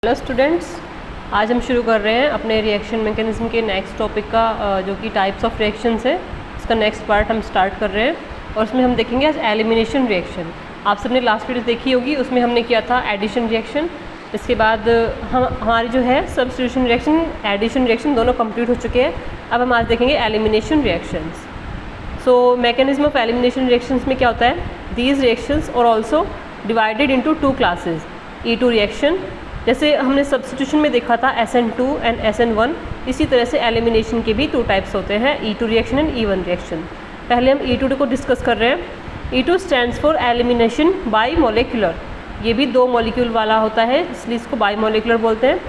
Hello students, आज हम शुरू कर रहे हैं अपने रिएक्शन मैकेनिज्म के नेक्स्ट टॉपिक का जो कि टाइप्स ऑफ रिएक्शंस है। इसका नेक्स्ट पार्ट हम स्टार्ट कर रहे हैं और उसमें हम देखेंगे आज एलिमिनेशन रिएक्शन। आप सबने लास्ट वीडियो देखी होगी, उसमें हमने किया था एडिशन रिएक्शन। इसके बाद हमारी जो है सब्स्टिट्यूशन रिएक्शन, एडिशन रिएक्शन दोनों कंप्लीट हो चुके हैं। अब हम आज देखेंगे elimination reactions. So mechanism of elimination reactions में क्या होता है, दीज रिएक्शंस और also divided into two classes. E2 reaction, जैसे हमने सब्स्टिट्यूशन में देखा था SN2 एंड SN1, इसी तरह से एलिमिनेशन के भी टू टाइप्स होते हैं, E2 reaction and E1 reaction. पहले हम E2 को डिस्कस कर रहे हैं। E2 stands for elimination by molecular. ये भी दो मॉलिक्यूल वाला होता है, इसलिए इसको बाई मोलिकुलर बोलते हैं।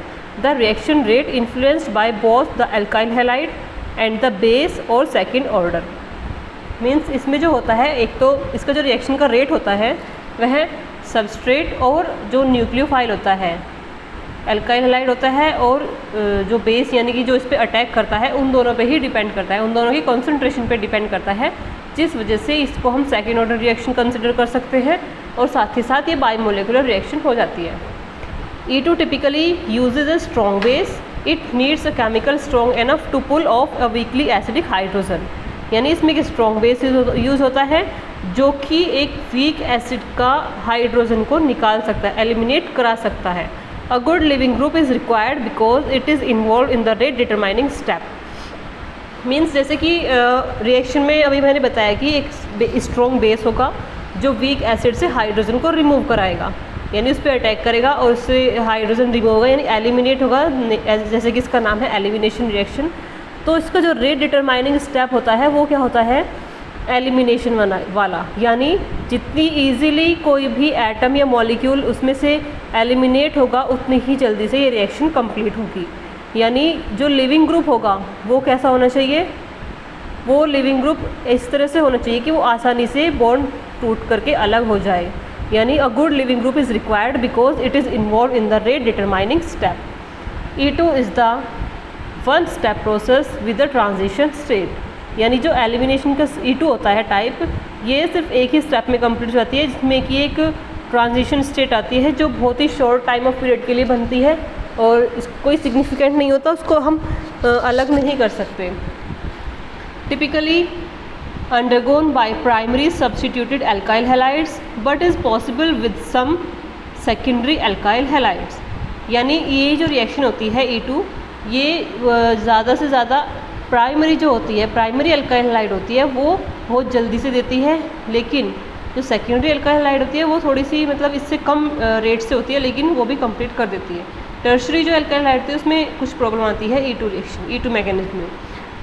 The reaction rate influenced by both the alkyl halide and the base और सेकेंड ऑर्डर। मीन्स इसमें जो होता है, एक तो इसका जो रिएक्शन का रेट होता है वह सबस्ट्रेट और जो न्यूक्लियोफाइल होता है, एल्काइल हैलाइड होता है, और जो बेस यानी कि जो इस पर अटैक करता है, उन दोनों पे ही डिपेंड करता है, उन दोनों की कॉन्सेंट्रेशन पे डिपेंड करता है, जिस वजह से इसको हम सेकेंड ऑर्डर रिएक्शन कंसिडर कर सकते हैं और साथ ही साथ ये बाईमोलिकुलर रिएक्शन हो जाती है। E2 typically uses a strong base, it needs a chemical strong enough to pull off a weakly acidic hydrogen. यानी इसमें एक स्ट्रॉन्ग बेस यूज़ होता है जो कि एक वीक एसिड का हाइड्रोजन को निकाल सकता है, एलिमिनेट करा सकता है। A good living group is required because it is involved in the rate determining step. Means जैसे कि रिएक्शन में अभी मैंने बताया कि एक स्ट्रॉन्ग बेस होगा जो वीक एसिड से हाइड्रोजन को रिमूव कराएगा, यानी उस पर अटैक करेगा और उससे हाइड्रोजन रिमूव होगा, यानी एलिमिनेट होगा, जैसे कि इसका नाम है एलिमिनेशन रिएक्शन। तो इसका जो रेट डिटरमाइनिंग स्टेप होता है वो क्या होता है, एलिमिनेशन वाला, यानी जितनी इजीली कोई भी एटम या मॉलिक्यूल उसमें से एलिमिनेट होगा उतनी ही जल्दी से ये रिएक्शन कंप्लीट होगी। यानी जो लिविंग ग्रुप होगा वो कैसा होना चाहिए, वो लिविंग ग्रुप इस तरह से होना चाहिए कि वो आसानी से बॉन्ड टूट करके अलग हो जाए। यानी अ good leaving group is required because it is involve in the rate determining step. E2 is the one step process with the transition state. यानी जो एलिमिनेशन का E2 होता है टाइप, ये सिर्फ एक ही स्टेप में कंप्लीट हो जाती है, जिसमें कि एक ट्रांजिशन स्टेट आती है जो बहुत ही शॉर्ट टाइम ऑफ पीरियड के लिए बनती है और कोई सिग्निफिकेंट नहीं होता, उसको हम अलग नहीं कर सकते। Typically undergone by primary substituted alkyl halides but is possible with some secondary alkyl halides. यानी ये जो रिएक्शन होती है E2, ये ज़्यादा से ज़्यादा प्राइमरी जो होती है, प्राइमरी एल्काइल हैलाइड होती है, वो बहुत जल्दी से देती है, लेकिन जो सेकेंडरी एल्काइल हैलाइड होती है वो थोड़ी सी मतलब इससे कम रेट से होती है, लेकिन वो भी कंप्लीट कर देती है। टर्शरी जो एल्काइल हैलाइड होती है उसमें कुछ प्रॉब्लम आती है E2 रिएक्शन, E2 मैकेनिज्म में,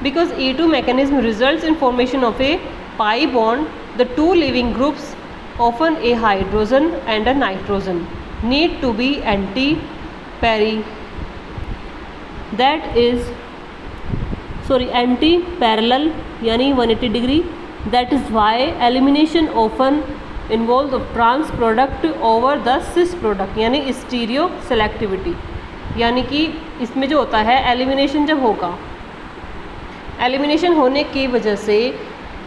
because E2 mechanism results in formation of a pi bond, the two leaving groups often a hydrogen and a nitrogen need to be anti peri parallel यानी 180 degree. That is why elimination often involve the trans product over the cis product, यानी stereo selectivity. यानी कि इसमें जो होता है elimination जब होगा, एलिमिनेशन होने की वजह से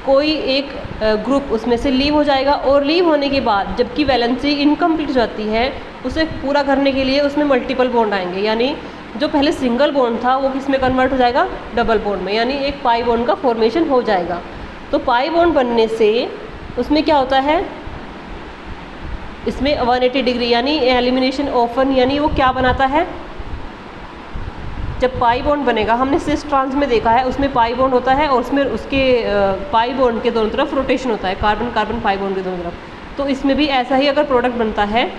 कोई एक ग्रुप उसमें से लीव हो जाएगा, और लीव होने के बाद जबकि वैलेंसी इनकम्प्लीट हो जाती है, उसे पूरा करने के लिए उसमें मल्टीपल बॉन्ड आएंगे, यानी जो पहले सिंगल बॉन्ड था वो किस में कन्वर्ट हो जाएगा, डबल बॉन्ड में, यानी एक पाई बॉन्ड का फॉर्मेशन हो जाएगा। तो पाई बॉन्ड बनने से उसमें क्या होता है, इसमें 180 डिग्री यानी एलिमिनेशन ऑफन, यानी वो क्या बनाता है, जब पाई बॉन्ड बनेगा, हमने सिस ट्रांस में देखा है, उसमें पाई बॉन्ड होता है और उसमें उसके पाई बॉन्ड के दोनों तरफ रोटेशन होता है, कार्बन कार्बन पाई बॉन्ड के दोनों तरफ। तो इसमें भी ऐसा ही अगर प्रोडक्ट बनता है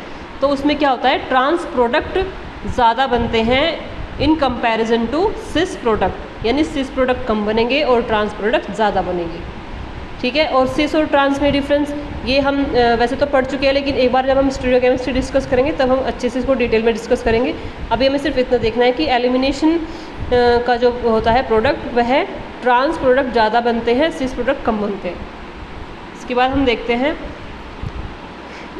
तो उसमें क्या होता है, ट्रांस प्रोडक्ट ज़्यादा बनते हैं in comparison to cis product, यानी सिस प्रोडक्ट कम बनेंगे और ट्रांस प्रोडक्ट ज़्यादा बनेंगे। ठीक है, और सिस और ट्रांस में डिफरेंस ये हम वैसे तो पढ़ चुके हैं, लेकिन एक बार जब हम स्टीरियोकेमिस्ट्री डिस्कस करेंगे तब हम अच्छे से इसको डिटेल में डिस्कस करेंगे। अभी हमें सिर्फ इतना देखना है कि एलिमिनेशन का जो होता है प्रोडक्ट, वह ट्रांस प्रोडक्ट ज़्यादा बनते हैं, सिस प्रोडक्ट कम बनते हैं। इसके बाद हम देखते हैं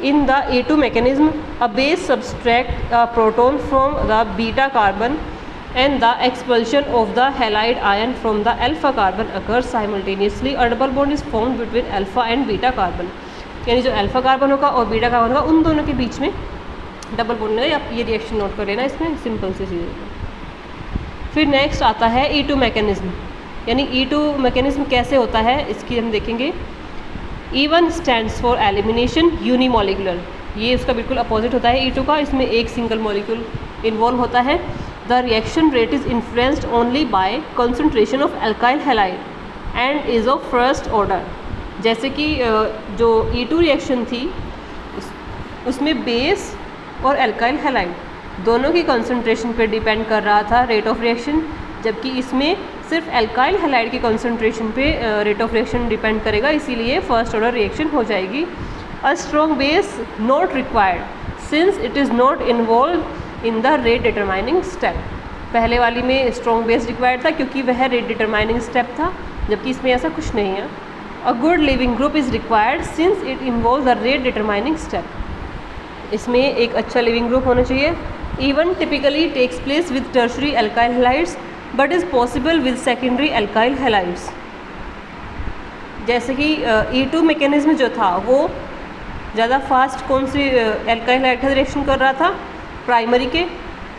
in the E2 mechanism, a base subtract a proton from the beta carbon and the expulsion of the halide ion from the alpha carbon occurs simultaneously. A double bond is formed between alpha and beta carbon, यानी जो alpha carbon होगा और beta carbon होगा उन दोनों के बीच में double bond नहीं, आप ये रिएक्शन नोट कर लेना, इसमें सिंपल सी चीज़ है। फिर नेक्स्ट आता है E2 मैकेनिज्म, यानी E2 मैकेनिज्म कैसे होता है इसकी हम देखेंगे। E1 stands for elimination unimolecular, ये उसका बिल्कुल अपोजिट होता है E2 का, इसमें एक सिंगल मॉलिक्यूल इन्वॉल्व होता है। The reaction rate is influenced only by concentration of alkyl halide and is of first order. जैसे कि जो E2 रिएक्शन थी उसमें बेस और एल्काइल हैलाइड दोनों की कंसंट्रेशन पे डिपेंड कर रहा था रेट ऑफ रिएक्शन, जबकि इसमें सिर्फ एल्काइल हैलाइड की कंसंट्रेशन पे रेट ऑफ रिएक्शन डिपेंड करेगा, इसीलिए फर्स्ट ऑर्डर रिएक्शन हो जाएगी। अ strong base not required since it is not involve in the rate determining step. पहले वाली में स्ट्रॉन्ग बेस रिक्वायर्ड था क्योंकि वह रेट डिटरमाइनिंग स्टेप था, जबकि इसमें ऐसा कुछ नहीं है। A good leaving group is required since it involve the rate determining step, इसमें एक अच्छा लिविंग ग्रुप होना चाहिए। E1 typically takes place with tertiary alkyl halides but is possible with secondary alkyl halides. जैसे कि E2 मैकेनिज्म जो था वो ज़्यादा फास्ट कौन सी एल्काइल हैलाइड का रिएक्शन कर रहा था, प्राइमरी के,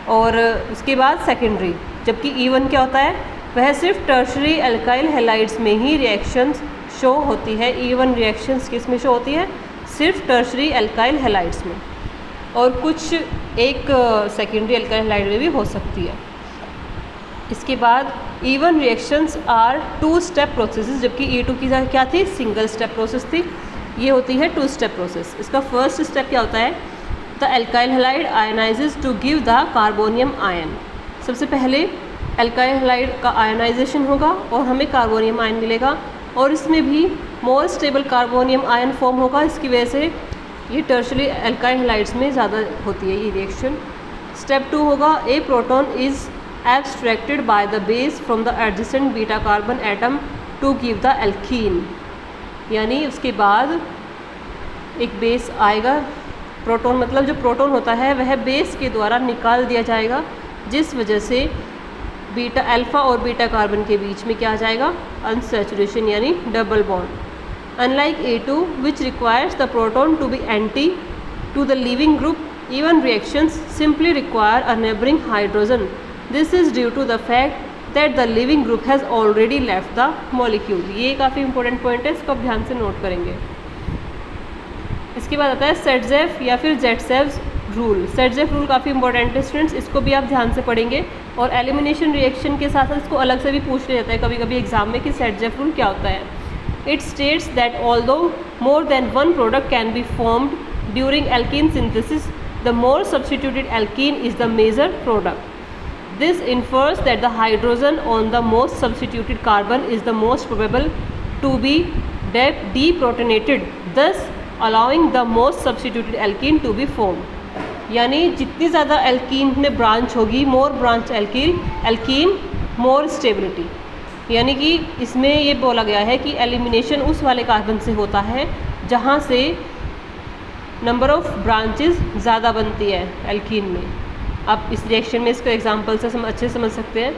और उसके बाद सेकेंडरी, जबकि E1 क्या होता है, वह सिर्फ टर्शरी एल्काइल हैलाइड्स में ही रिएक्शंस शो होती है। E1 रिएक्शंस किस में शो होती है, सिर्फ टर्शरी एल्काइल हैलाइड्स में, और कुछ एक सेकेंडरी एल्काइल हैलाइड में भी हो सकती है। इसके बाद E1 reactions are 2 step processes, जबकि E2 की क्या थी, सिंगल स्टेप प्रोसेस थी, ये होती है 2 स्टेप प्रोसेस। इसका फर्स्ट स्टेप क्या होता है, the alkyl halide ionises to give the carbonium ion. सबसे पहले एल्काइल हैलाइड का आयनाइजेशन होगा और हमें कार्बोनियम आयन मिलेगा, और इसमें भी more stable carbonium ion form होगा, इसकी वजह से ये टर्शरी एल्काइल हैलाइड्स में ज़्यादा होती है ये रिएक्शन। स्टेप 2 होगा, a proton is abstracted by the base from the adjacent beta carbon atom to give the alkene, यानी उसके बाद एक बेस आएगा, प्रोटॉन मतलब जो प्रोटॉन होता है वह बेस के द्वारा निकाल दिया जाएगा, जिस वजह से बीटा अल्फ़ा और बीटा कार्बन के बीच में क्या आ जाएगा, अनसैचुरेशन यानी double bond. Unlike A2 which requires the proton to be anti to the leaving group, E1 reactions simply require a neighboring hydrogen. This is due to the fact that the leaving group has already left the molecule. ये काफ़ी important point है, इसको आप ध्यान से note करेंगे। इसके बाद आता है सेटजेफ या फिर जेटसेव्स रूल। सेटजेफ रूल काफ़ी इंपॉर्टेंट है स्टूडेंट्स, इसको भी आप ध्यान से पढ़ेंगे, और एलिमिनेशन रिएक्शन के साथ साथ इसको अलग से भी पूछ लिया जाता है कभी कभी एग्जाम में कि सेटजेफ रूल क्या होता है। It states that although more than one product can be formed during alkene synthesis, the more substituted alkene is the major product. This infers that the hydrogen on the most substituted carbon is the most probable to be deprotonated, thus allowing the most substituted alkene to be formed. यानी जितनी ज़्यादा alkene में branch होगी, मोर branch alkene more stability, यानी कि इसमें ये बोला गया है कि एलिमिनेशन उस वाले कार्बन से होता है जहाँ से नंबर ऑफ ब्रांचेस ज़्यादा बनती है एल्कीन में। आप इस रिएक्शन में इसको एग्जांपल से अच्छे समझ सकते हैं।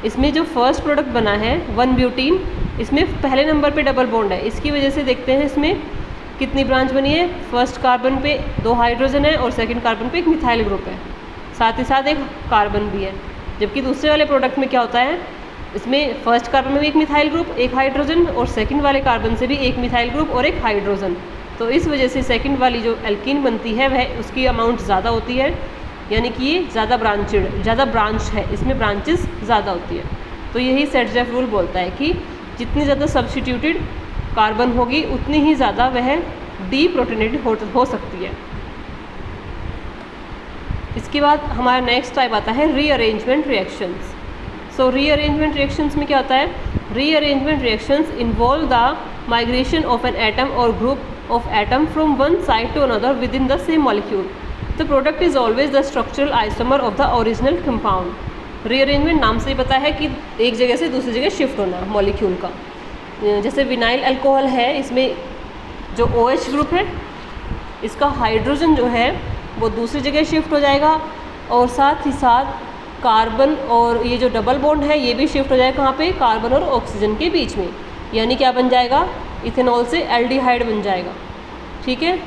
इसमें जो फर्स्ट प्रोडक्ट बना है 1 ब्यूटीन, इसमें पहले नंबर पे डबल बॉन्ड है, इसकी वजह से देखते हैं इसमें कितनी ब्रांच बनी है। फर्स्ट कार्बन पे 2 हाइड्रोजन है और सेकेंड कार्बन पे एक मिथाइल ग्रुप है, साथ ही साथ एक कार्बन भी है। जबकि दूसरे वाले प्रोडक्ट में क्या होता है, इसमें फर्स्ट कार्बन में भी एक मिथाइल ग्रुप, एक हाइड्रोजन, और सेकंड वाले कार्बन से भी एक मिथाइल ग्रुप और एक हाइड्रोजन। तो इस वजह से सेकंड वाली जो एल्कीन बनती है वह उसकी अमाउंट ज़्यादा होती है, यानी कि ये ज़्यादा ब्रांच है, इसमें ब्रांचेस ज़्यादा होती है। तो यही सेटजेफ रूल बोलता है कि जितनी ज़्यादा सब्स्टिट्यूटेड कार्बन होगी उतनी ही ज़्यादा वह डीप्रोटोनेटेड हो सकती है। इसके बाद हमारा नेक्स्ट टाइप आता है rearrangement reactions. So rearrangement reactions में क्या होता है, rearrangement reactions involve the migration of an atom और group of atom from one side to another within the same molecule. The product is always the structural isomer of the original compound. Rearrangement नाम से ही पता है कि एक जगह से दूसरी जगह शिफ्ट होना मॉलिक्यूल का। जैसे विनाइल अल्कोहल है, इसमें जो OH ग्रुप है इसका हाइड्रोजन जो है वो दूसरी जगह शिफ्ट हो जाएगा, और साथ ही साथ कार्बन और ये जो डबल बॉन्ड है ये भी शिफ्ट हो जाएगा कहाँ पे, कार्बन और ऑक्सीजन के बीच में, यानी क्या बन जाएगा, इथेनॉल से एल्डिहाइड बन जाएगा। ठीक है,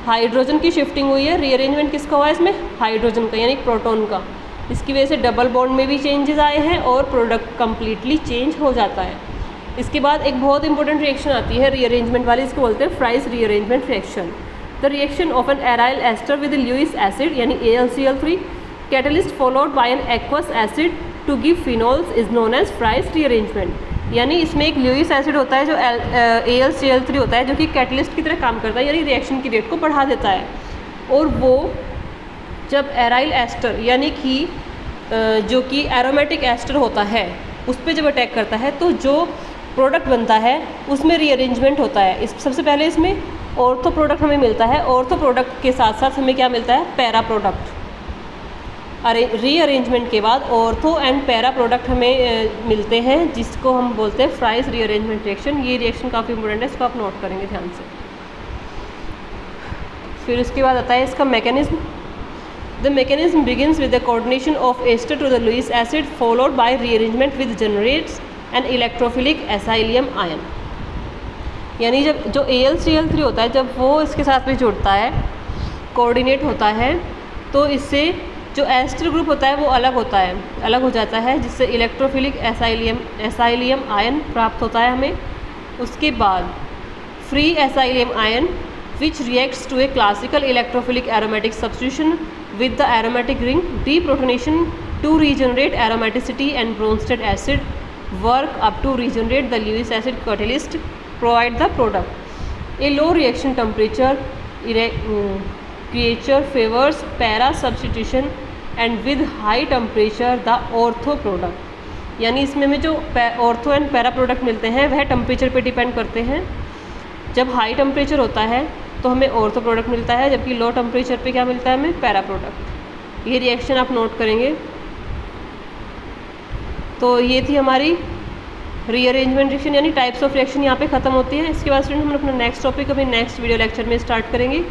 हाइड्रोजन की शिफ्टिंग हुई है, रीअरेंजमेंट किसका हुआ है इसमें, हाइड्रोजन का यानी प्रोटॉन का। इसकी वजह से डबल बॉन्ड में भी चेंजेस आए हैं और प्रोडक्ट कम्प्लीटली चेंज हो जाता है। इसके बाद एक बहुत इंपॉर्टेंट रिएक्शन आती है रीअरेंजमेंट वाली, इसको बोलते हैं Fries rearrangement reaction. The reaction of an aryl ester with Lewis acid यानी AlCl3 catalyst followed by an aqueous acid to give phenols is known as Fries rearrangement. यानी इसमें एक ल्यूइस एसिड होता है जो AlCl3 होता है, जो कि कैटलिस्ट की तरह काम करता है, यानी रिएक्शन की रेट को बढ़ा देता है। और वो जब एराइल एस्टर यानी कि जो कि एरोमेटिक एस्टर होता है उस पर जब अटैक करता है तो जो प्रोडक्ट बनता है उसमें रीअरेंजमेंट होता है। इस सबसे पहले इसमें ऑर्थो प्रोडक्ट हमें मिलता है, ऑर्थो प्रोडक्ट के साथ साथ हमें क्या मिलता है, पैरा प्रोडक्ट। रीअरेंजमेंट के बाद ऑर्थो एंड पैरा प्रोडक्ट हमें मिलते हैं, जिसको हम बोलते हैं फ्राइस रीअरेंजमेंट रिएक्शन। ये रिएक्शन काफ़ी इंपॉर्टेंट है, इसको आप नोट करेंगे ध्यान से। फिर उसके बाद आता है इसका mechanism. The mechanism begins with the coordination of ester to the Lewis acid followed by rearrangement with generates an electrophilic acylium ion. यानी जब जो AlCl3 होता है जब वो इसके साथ में जुड़ता है, कोऑर्डिनेट होता है, तो इससे जो एस्टर ग्रुप होता है वो अलग होता है, अलग हो जाता है, जिससे इलेक्ट्रोफिलिक एसाइलियम आयन प्राप्त होता है हमें। उसके बाद free acylium ion which reacts to a classical electrophilic aromatic substitution with the aromatic ring deprotonation to regenerate aromaticity, and Bronsted acid work up to regenerate the Lewis acid catalyst provide the product. A low reaction temperature creature favors para substitution and with high temperature the ortho product। यानी इसमें हमें जो ortho and para product मिलते हैं वह temperature पे depend करते हैं। जब हाई टेम्परेचर होता है तो हमें ऑर्थो प्रोडक्ट मिलता है, जबकि लो टेम्परेचर पे क्या मिलता है हमें, पैरा प्रोडक्ट। ये रिएक्शन आप नोट करेंगे। तो ये थी हमारी रीअरेंजमेंट रिएक्शन यानी टाइप्स ऑफ रिएक्शन यहाँ पे ख़त्म होती है। इसके बाद स्टूडेंट हम अपना नेक्स्ट टॉपिक अभी नेक्स्ट वीडियो लेक्चर में स्टार्ट करेंगे।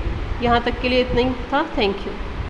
यहाँ तक के लिए इतना ही था। Thank you.